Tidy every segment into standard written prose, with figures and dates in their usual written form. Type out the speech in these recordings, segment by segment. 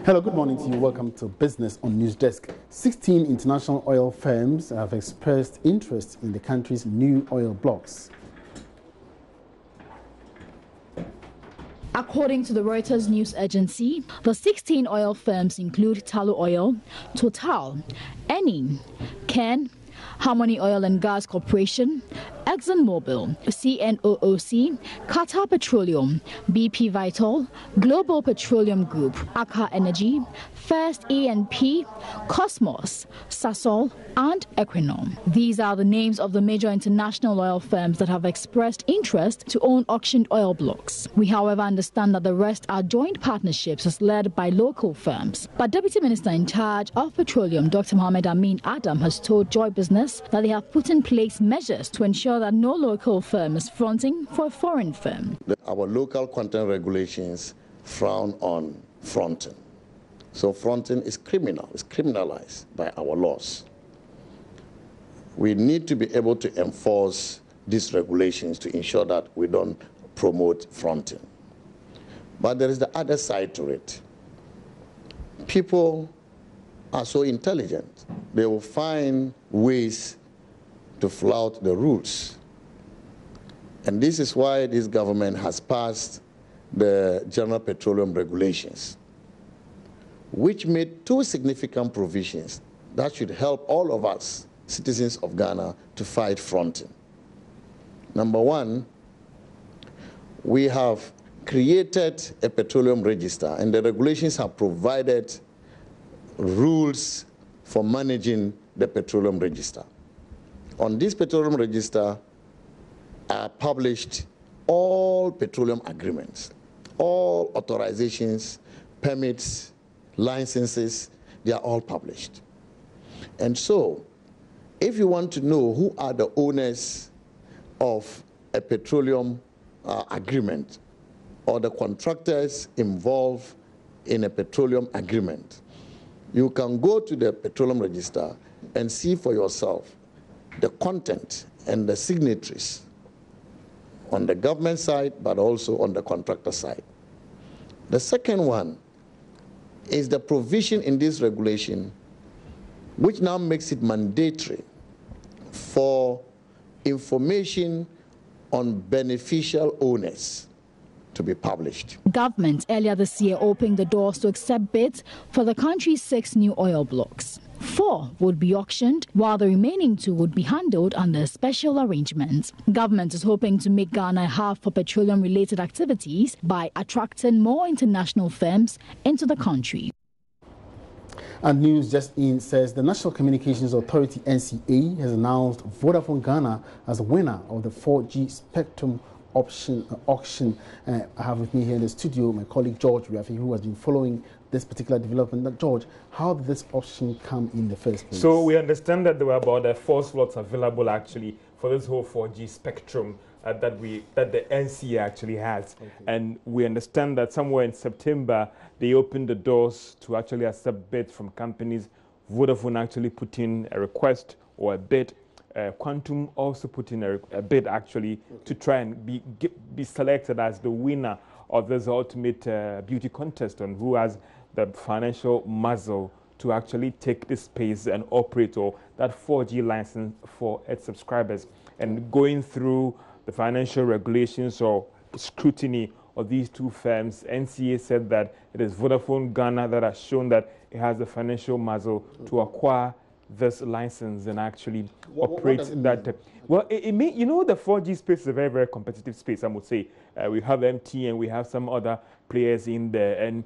Hello, good morning to you. Welcome to Business on News Desk. 16 international oil firms have expressed interest in the country's new oil blocks. According to the Reuters news agency, the 16 oil firms include Tullow Oil, Total, Eni, Cairn, Harmony Oil and Gas Corporation, ExxonMobil, CNOOC, Qatar Petroleum, BP Vital, Global Petroleum Group, Aker Energy, First E&P, Cosmos, Sasol, and Equinor. These are the names of the major international oil firms that have expressed interest to own auctioned oil blocks. We, however, understand that the rest are joint partnerships as led by local firms. But Deputy Minister in charge of Petroleum, Dr. Mohammed Amin Adam, has told Joy Business that they have put in place measures to ensure that no local firm is fronting for a foreign firm. Our local content regulations frown on fronting. So fronting is criminal, it's criminalized by our laws. We need to be able to enforce these regulations to ensure that we don't promote fronting. But there is the other side to it. People are so intelligent. They will find ways to flout the rules. And this is why this government has passed the General Petroleum Regulations, which made two significant provisions that should help all of us, citizens of Ghana, to fight fronting. Number one, we have created a petroleum register, and the regulations have provided rules for managing the petroleum register. On this petroleum register are published all petroleum agreements, all authorizations, permits, licenses, they are all published. And so, if you want to know who are the owners of a petroleum agreement or the contractors involved in a petroleum agreement, you can go to the petroleum register and see for yourself the content and the signatories on the government side, but also on the contractor side. The second one is the provision in this regulation which now makes it mandatory for information on beneficial owners to be published. Government earlier this year opened the doors to accept bids for the country's 6 new oil blocks. 4 would be auctioned, while the remaining 2 would be handled under a special arrangement. Government is hoping to make Ghana a hub for petroleum-related activities by attracting more international firms into the country. And news just in says the National Communications Authority, NCA, has announced Vodafone Ghana as the winner of the 4G spectrum auction. I have with me here in the studio my colleague George Riafi, who has been following this particular development. Now, George, how did this auction come in the first place? So we understand that there were about 4 slots available actually for this whole 4G spectrum that the NCA actually has. Okay. And we understand that somewhere in September they opened the doors to actually accept bids from companies. Vodafone actually put in a request or a bid. Quantum also put in a bid actually to try and be selected as the winner of this ultimate beauty contest on who has the financial muscle to actually take this space and operate that 4G license for its subscribers. And going through the financial regulations or scrutiny of these 2 firms, NCA said that it is Vodafone Ghana that has shown that it has the financial muscle to acquire this license and actually operate that. Well, it may, you know, the 4G space is a very, very competitive space, I would say. We have MT and we have some other players in there. And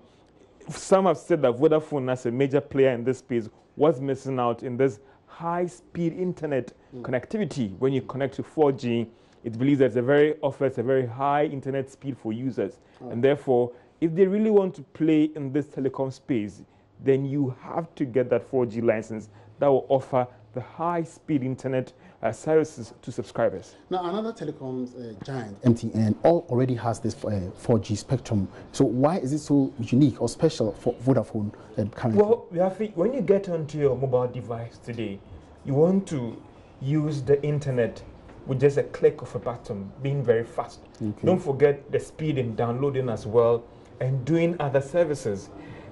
some have said that Vodafone, as a major player in this space, was missing out in this high-speed internet connectivity. When you connect to 4G, it believes that offers a very high internet speed for users. And therefore, if they really want to play in this telecom space, then you have to get that 4G license that will offer the high-speed internet services to subscribers. Now, another telecoms giant, MTN, already has this 4G spectrum. So why is it so unique or special for Vodafone currently? Well, when you get onto your mobile device today, you want to use the internet with just a click of a button, being very fast. Okay. Don't forget the speed in downloading as well and doing other services.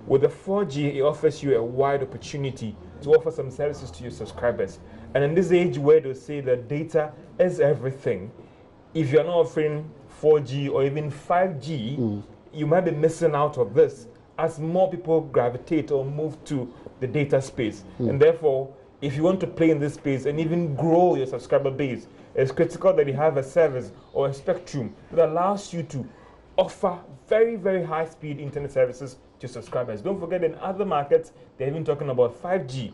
With the 4G, it offers you a wide opportunity to offer some services to your subscribers. And in this age where they say that data is everything, if you're not offering 4G or even 5G, you might be missing out of this as more people gravitate or move to the data space. And therefore, if you want to play in this space and even grow your subscriber base, it's critical that you have a service or a spectrum that allows you to offer very, very high-speed internet services to subscribers. Don't forget, in other markets, they're even talking about 5G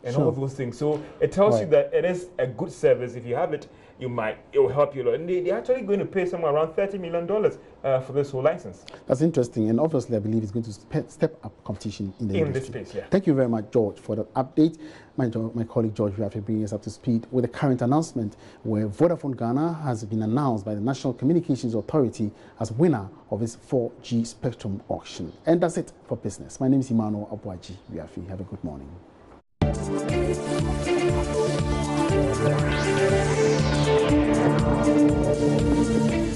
and all of those things. So it tells you that it is a good service. If you have it, it will help you a lot. And they're actually going to pay somewhere around $30 million for this whole license. That's interesting. And obviously, I believe it's going to step up competition in the industry. This space, yeah. Thank you very much, George, for that update. My colleague George will have to bring us up to speed with the current announcement where Vodafone Ghana has been announced by the National Communications Authority as winner of its 4G spectrum auction. And that's it for business. My name is Emmanuel Abuaji. Have a good morning. Thank you.